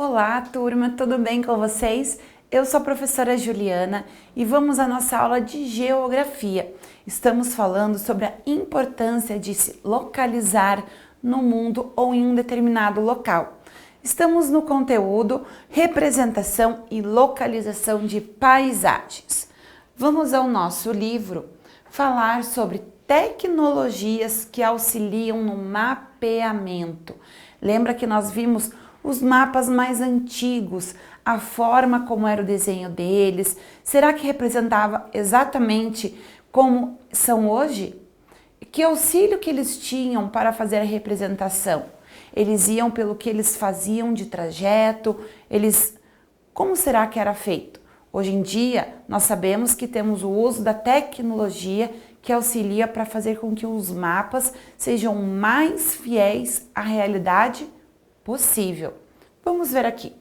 Olá, turma, tudo bem com vocês? Eu sou a professora Juliana e vamos à nossa aula de Geografia. Estamos falando sobre a importância de se localizar no mundo ou em um determinado local. Estamos no conteúdo Representação e Localização de Paisagens. Vamos ao nosso livro falar sobre tecnologias que auxiliam no mapeamento. Lembra que nós vimos os mapas mais antigos, a forma como era o desenho deles? Será que representava exatamente como são hoje? Que auxílio que eles tinham para fazer a representação? Eles iam pelo que eles faziam de trajeto? Como será que era feito? Hoje em dia, nós sabemos que temos o uso da tecnologia que auxilia para fazer com que os mapas sejam mais fiéis à realidade possível. Vamos ver aqui.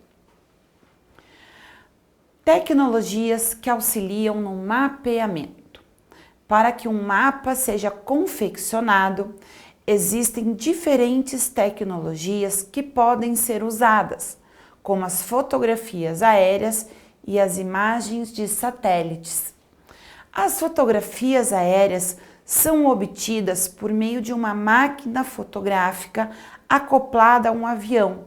Tecnologias que auxiliam no mapeamento. Para que um mapa seja confeccionado, existem diferentes tecnologias que podem ser usadas, como as fotografias aéreas e as imagens de satélites. As fotografias aéreas são obtidas por meio de uma máquina fotográfica acoplada a um avião.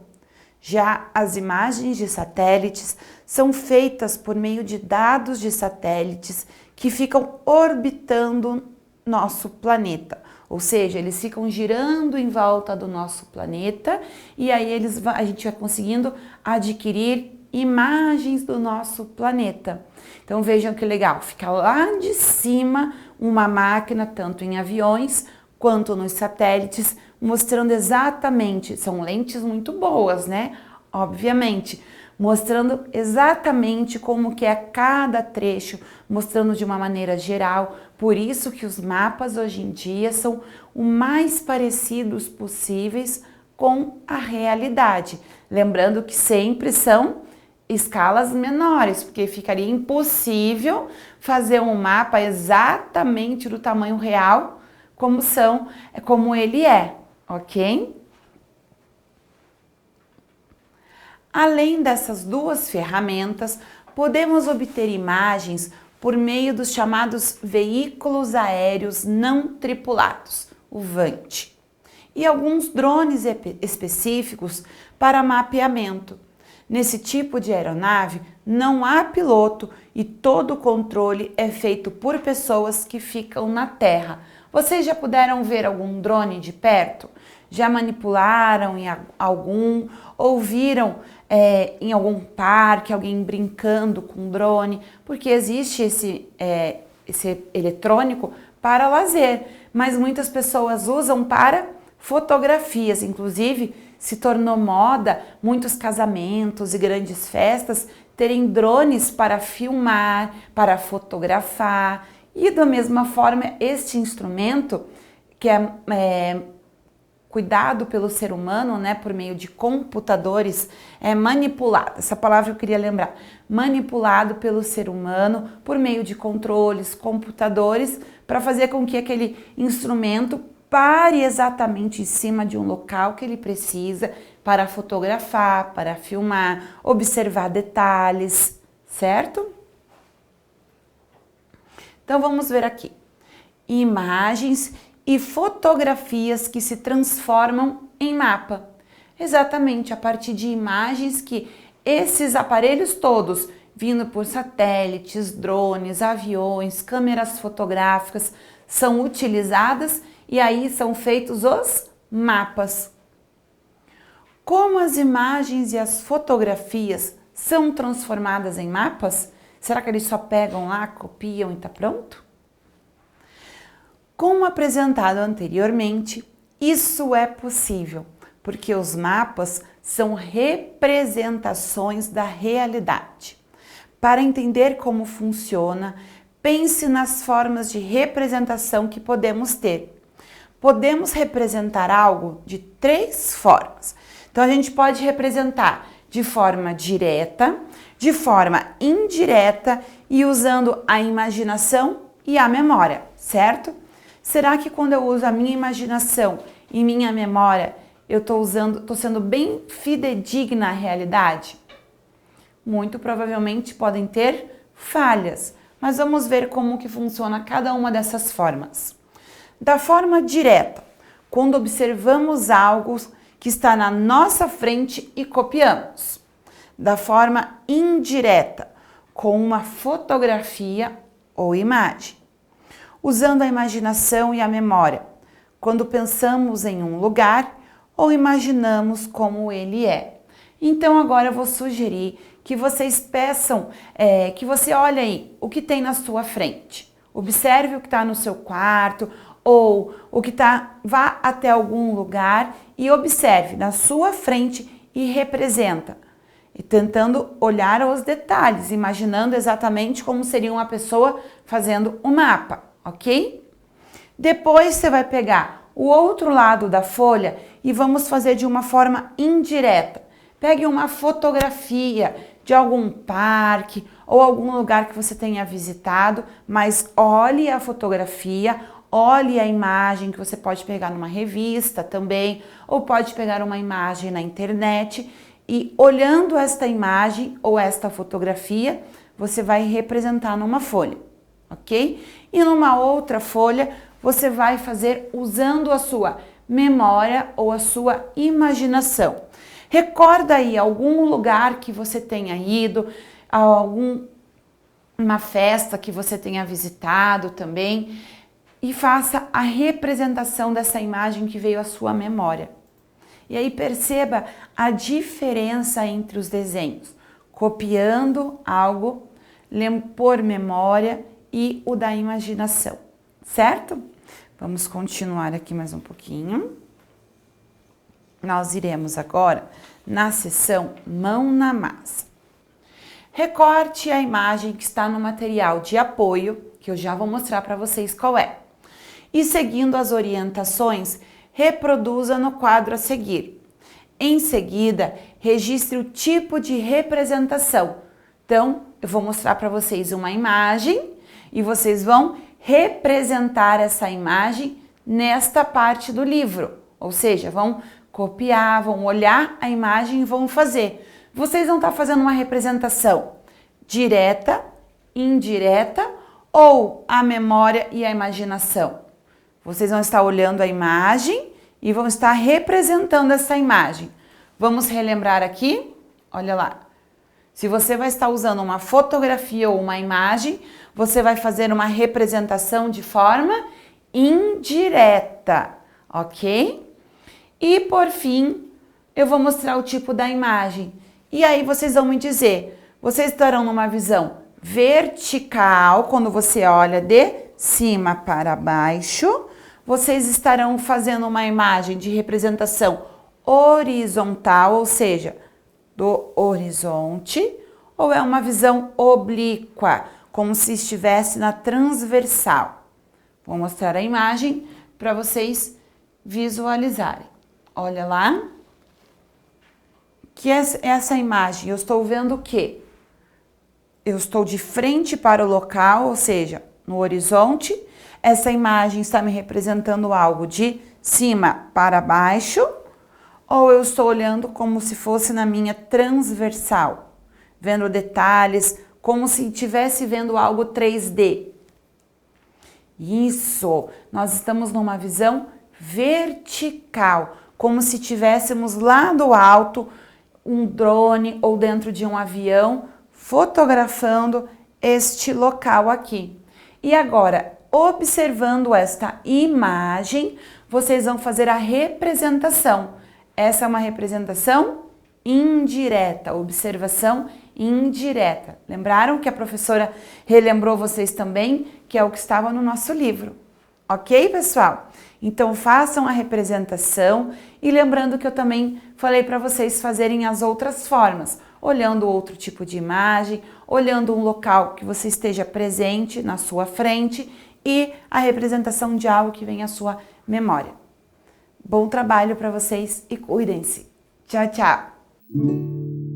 Já as imagens de satélites são feitas por meio de dados de satélites que ficam orbitando nosso planeta. Ou seja, eles ficam girando em volta do nosso planeta e aí a gente vai conseguindo adquirir imagens do nosso planeta. Então vejam que legal, fica lá de cima uma máquina, tanto em aviões quanto nos satélites, mostrando exatamente, são lentes muito boas, né? Obviamente, mostrando exatamente como que é cada trecho, mostrando de uma maneira geral. Por isso que os mapas hoje em dia são o mais parecidos possíveis com a realidade. Lembrando que sempre são escalas menores, porque ficaria impossível fazer um mapa exatamente do tamanho real como ele é, ok? Além dessas duas ferramentas, podemos obter imagens por meio dos chamados veículos aéreos não tripulados, o VANT, e alguns drones específicos para mapeamento. Nesse tipo de aeronave não há piloto e todo o controle é feito por pessoas que ficam na terra. Vocês já puderam ver algum drone de perto? Já manipularam em algum? Ou viram em algum parque alguém brincando com drone? Porque existe esse eletrônico para lazer, mas muitas pessoas usam para fotografias, inclusive se tornou moda muitos casamentos e grandes festas terem drones para filmar, para fotografar. E da mesma forma, este instrumento que é cuidado pelo ser humano, né, por meio de computadores, é manipulado, essa palavra eu queria lembrar, manipulado pelo ser humano por meio de controles, computadores, para fazer com que aquele instrumento pare exatamente em cima de um local que ele precisa para fotografar, para filmar, observar detalhes, certo? Então vamos ver aqui, imagens e fotografias que se transformam em mapa. Exatamente a partir de imagens que esses aparelhos todos, vindo por satélites, drones, aviões, câmeras fotográficas, são utilizadas e aí são feitos os mapas. Como as imagens e as fotografias são transformadas em mapas? Será que eles só pegam lá, copiam e tá pronto? Como apresentado anteriormente, isso é possível, porque os mapas são representações da realidade. Para entender como funciona, pense nas formas de representação que podemos ter. Podemos representar algo de três formas. Então, a gente pode representar de forma direta, de forma indireta e usando a imaginação e a memória, certo? Será que quando eu uso a minha imaginação e minha memória, Eu estou sendo bem fidedigna à realidade? Muito provavelmente podem ter falhas, mas vamos ver como que funciona cada uma dessas formas. Da forma direta, quando observamos algo que está na nossa frente e copiamos. Da forma indireta, com uma fotografia ou imagem. Usando a imaginação e a memória, quando pensamos em um lugar ou imaginamos como ele é. Então agora eu vou sugerir que vocês peçam, que você olhe aí o que tem na sua frente. Observe o que está no seu quarto ou o que está, vá até algum lugar e observe na sua frente e representa. E tentando olhar os detalhes, imaginando exatamente como seria uma pessoa fazendo um mapa, ok? Depois você vai pegar o outro lado da folha e vamos fazer de uma forma indireta. Pegue uma fotografia de algum parque ou algum lugar que você tenha visitado, mas olhe a fotografia, olhe a imagem que você pode pegar numa revista também, ou pode pegar uma imagem na internet e olhando esta imagem ou esta fotografia, você vai representar numa folha, ok? E numa outra folha, você vai fazer usando a sua memória ou a sua imaginação. Recorda aí algum lugar que você tenha ido, uma festa que você tenha visitado também e faça a representação dessa imagem que veio à sua memória. E aí perceba a diferença entre os desenhos, copiando algo por memória e o da imaginação, certo? Vamos continuar aqui mais um pouquinho. Nós iremos agora na seção Mão na Massa. Recorte a imagem que está no material de apoio, que eu já vou mostrar para vocês qual é. E seguindo as orientações, reproduza no quadro a seguir. Em seguida, registre o tipo de representação. Então, eu vou mostrar para vocês uma imagem e vocês vão representar essa imagem nesta parte do livro. Ou seja, vão copiar, vão olhar a imagem e vão fazer. Vocês vão estar fazendo uma representação direta, indireta ou a memória e a imaginação. Vocês vão estar olhando a imagem e vão estar representando essa imagem. Vamos relembrar aqui? Olha lá. Se você vai estar usando uma fotografia ou uma imagem, você vai fazer uma representação de forma indireta, ok? E por fim, eu vou mostrar o tipo da imagem. E aí vocês vão me dizer, vocês estarão numa visão vertical, quando você olha de cima para baixo. Vocês estarão fazendo uma imagem de representação horizontal, ou seja, do horizonte, ou é uma visão oblíqua, como se estivesse na transversal. Vou mostrar a imagem para vocês visualizarem. Olha lá. Que essa imagem, eu estou vendo o quê? Eu estou de frente para o local, ou seja, no horizonte. Essa imagem está me representando algo de cima para baixo, ou eu estou olhando como se fosse na minha transversal, vendo detalhes, como se estivesse vendo algo 3D. Isso, nós estamos numa visão vertical, como se tivéssemos lá do alto um drone ou dentro de um avião fotografando este local aqui. E agora, observando esta imagem, vocês vão fazer a representação. Essa é uma representação indireta, observação indireta. Lembraram que a professora relembrou vocês também, que é o que estava no nosso livro. Ok, pessoal? Então, façam a representação e lembrando que eu também falei para vocês fazerem as outras formas, olhando outro tipo de imagem, olhando um local que você esteja presente na sua frente e a representação de algo que vem à sua memória. Bom trabalho para vocês e cuidem-se. Tchau, tchau!